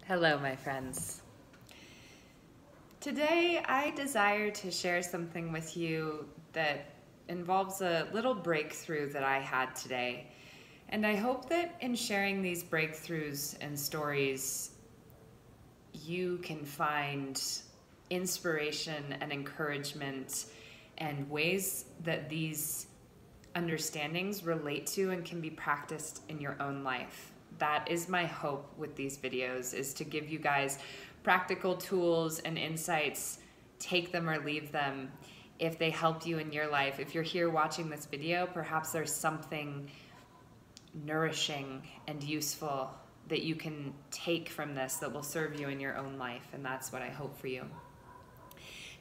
Hello, my friends. Today, I desire to share something with you that involves a little breakthrough that I had today. And I hope that in sharing these breakthroughs and stories, you can find inspiration and encouragement and ways that these understandings relate to and can be practiced in your own life. That is my hope with these videos, is to give you guys practical tools and insights. Take them or leave them. If they helped you in your life, if you're here watching this video, perhaps there's something nourishing and useful that you can take from this that will serve you in your own life, and that's what I hope for you.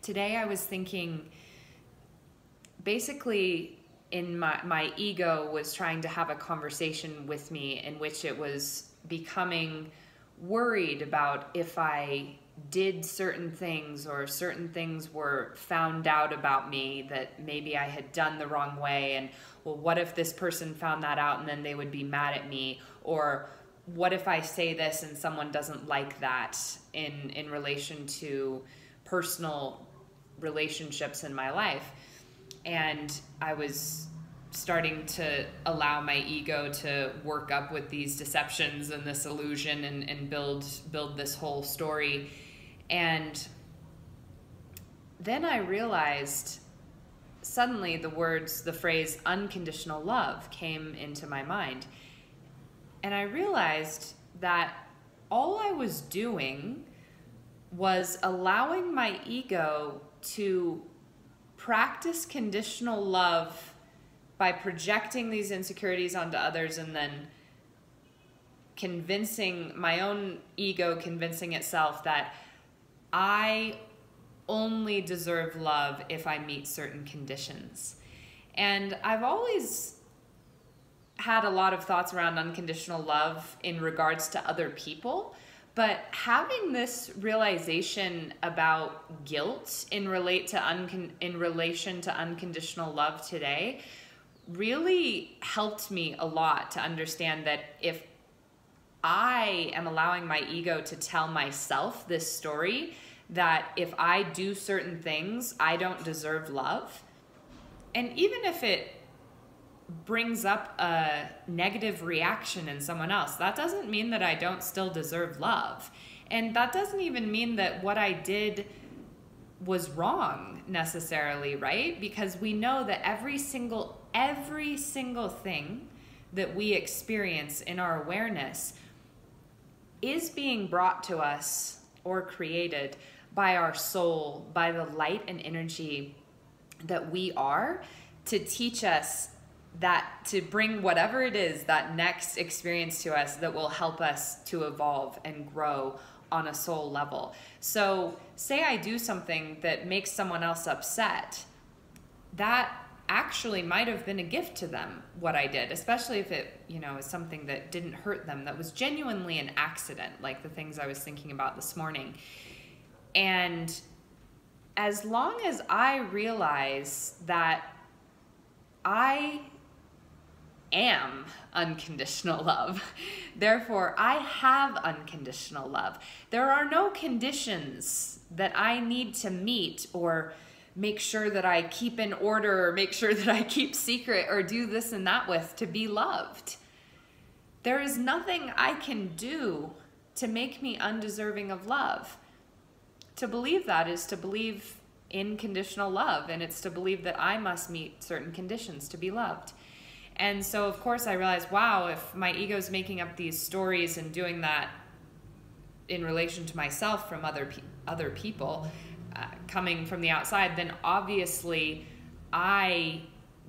Today I was thinking, basically, in my ego was trying to have a conversation with me in which it was becoming worried about if I did certain things or certain things were found out about me that maybe I had done the wrong way, and well, what if this person found that out and then they would be mad at me, or what if I say this and someone doesn't like that in relation to personal relationships in my life. And I was starting to allow my ego to work up with these deceptions and this illusion and build this whole story. And then I realized suddenly the phrase unconditional love came into my mind. And I realized that all I was doing was allowing my ego to practice conditional love by projecting these insecurities onto others, and then convincing my own ego, convincing itself that I only deserve love if I meet certain conditions. And I've always had a lot of thoughts around unconditional love in regards to other people, but having this realization about guilt in relation to unconditional love today really helped me a lot to understand that if I am allowing my ego to tell myself this story, that if I do certain things, I don't deserve love. And even if it brings up a negative reaction in someone else, that doesn't mean that I don't still deserve love. And that doesn't even mean that what I did was wrong necessarily, right? Because we know that every single thing that we experience in our awareness is being brought to us or created by our soul, by the light and energy that we are, to teach us that, to bring whatever it is, that next experience to us that will help us to evolve and grow on a soul level. So say I do something that makes someone else upset, that actually might have been a gift to them, what I did, especially if it, is something that didn't hurt them, that was genuinely an accident, like the things I was thinking about this morning. And as long as I realize that I am unconditional love, therefore I have unconditional love. There are no conditions that I need to meet or make sure that I keep in order, or make sure that I keep secret, or do this and that with to be loved. There is nothing I can do to make me undeserving of love. To believe that is to believe in conditional love, and it's to believe that I must meet certain conditions to be loved. And so, of course, I realized, wow, if my ego's making up these stories and doing that in relation to myself from other people, coming from the outside, then obviously I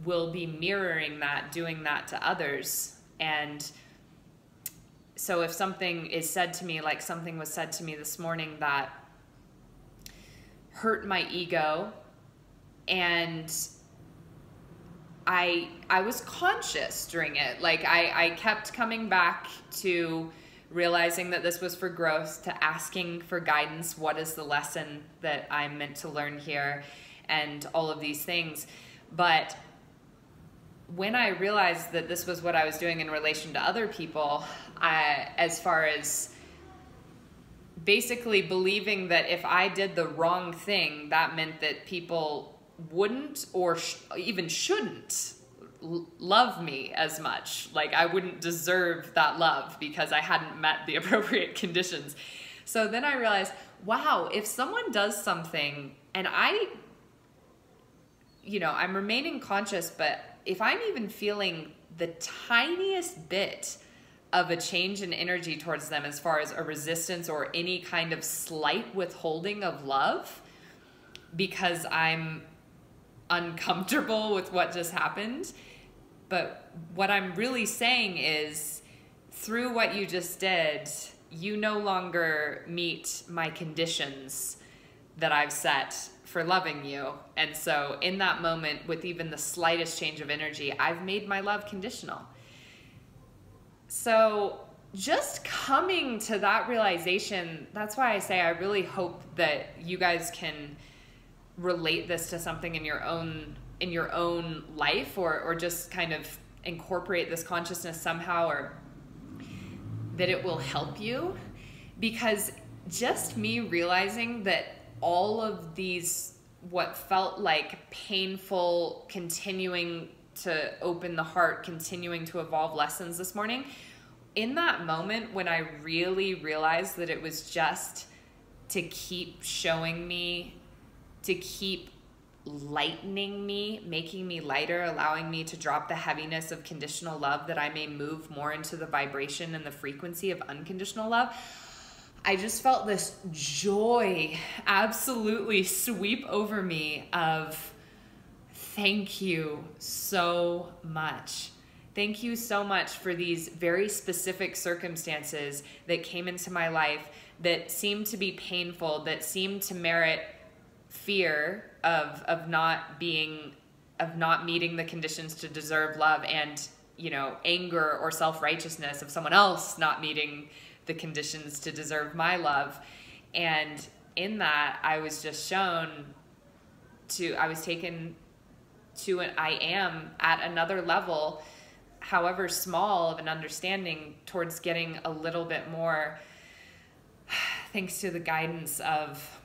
will be mirroring that, doing that to others. And so if something is said to me, like something was said to me this morning that hurt my ego, and I was conscious during it. Like I kept coming back to realizing that this was for growth, to asking for guidance. What is the lesson that I'm meant to learn here? And all of these things. But when I realized that this was what I was doing in relation to other people, as far as basically believing that if I did the wrong thing, that meant that people wouldn't or even shouldn't love me as much. Like I wouldn't deserve that love because I hadn't met the appropriate conditions. So then I realized, wow, if someone does something and I'm remaining conscious, but if I'm even feeling the tiniest bit of a change in energy towards them as far as a resistance or any kind of slight withholding of love because I'm uncomfortable with what just happened. But what I'm really saying is, through what you just did, you no longer meet my conditions that I've set for loving you. And so in that moment, with even the slightest change of energy, I've made my love conditional. So just coming to that realization, that's why I say I really hope that you guys can relate this to something in your own life, or just kind of incorporate this consciousness somehow, or that it will help you. Because just me realizing that all of these, what felt like painful, continuing to open the heart, continuing to evolve lessons this morning, in that moment when I really realized that it was just to keep showing me, to keep lightening me, making me lighter, allowing me to drop the heaviness of conditional love, that I may move more into the vibration and the frequency of unconditional love, I just felt this joy absolutely sweep over me of thank you so much. Thank you so much for these very specific circumstances that came into my life that seemed to be painful, that seemed to merit fear of not meeting the conditions to deserve love, and anger or self-righteousness of someone else not meeting the conditions to deserve my love. And in that, I was just I was taken to I am at another level, however small, of an understanding towards getting a little bit more, thanks to the guidance of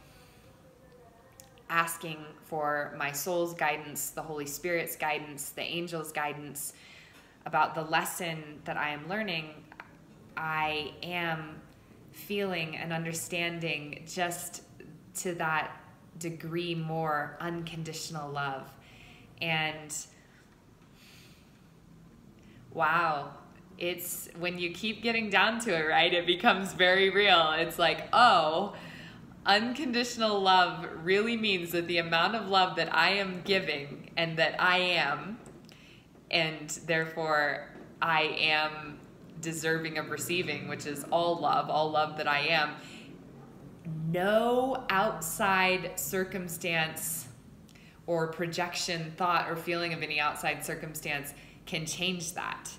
asking for my soul's guidance, the Holy Spirit's guidance, the angels' guidance about the lesson that I am learning. I am feeling and understanding just to that degree more unconditional love. And wow, it's when you keep getting down to it, right? It becomes very real. It's like, oh, unconditional love really means that the amount of love that I am giving and that I am, and therefore I am deserving of receiving, which is all love that I am, no outside circumstance or projection, thought, or feeling of any outside circumstance can change that.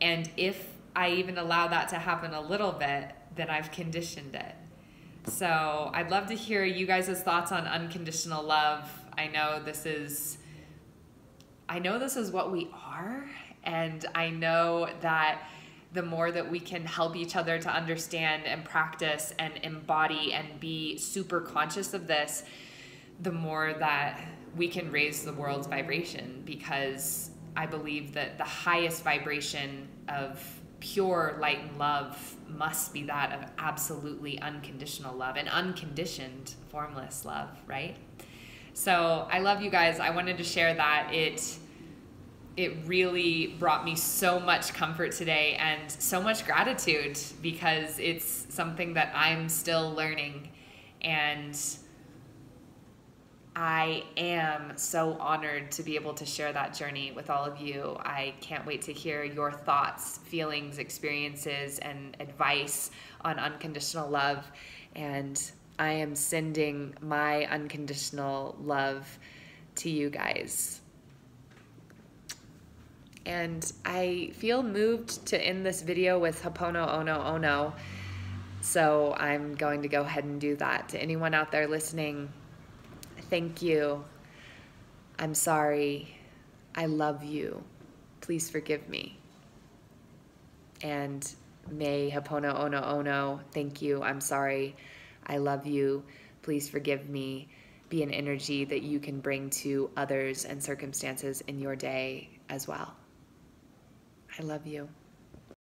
And if I even allow that to happen a little bit, then I've conditioned it. So I'd love to hear you guys' thoughts on unconditional love. I know this is what we are, and I know that the more that we can help each other to understand and practice and embody and be super conscious of this, the more that we can raise the world's vibration, because I believe that the highest vibration of pure light and love must be that of absolutely unconditional love and unconditioned, formless love, right? So I love you guys. I wanted to share that. It really brought me so much comfort today and so much gratitude, because it's something that I'm still learning, and I am so honored to be able to share that journey with all of you. I can't wait to hear your thoughts, feelings, experiences, and advice on unconditional love. And I am sending my unconditional love to you guys. And I feel moved to end this video with Ho'opono Ono Ono. So I'm going to go ahead and do that. To anyone out there listening, thank you. I'm sorry. I love you. Please forgive me. And May Hapona Ono Ono, thank you, I'm sorry, I love you, please forgive me, be an energy that you can bring to others and circumstances in your day as well. I love you.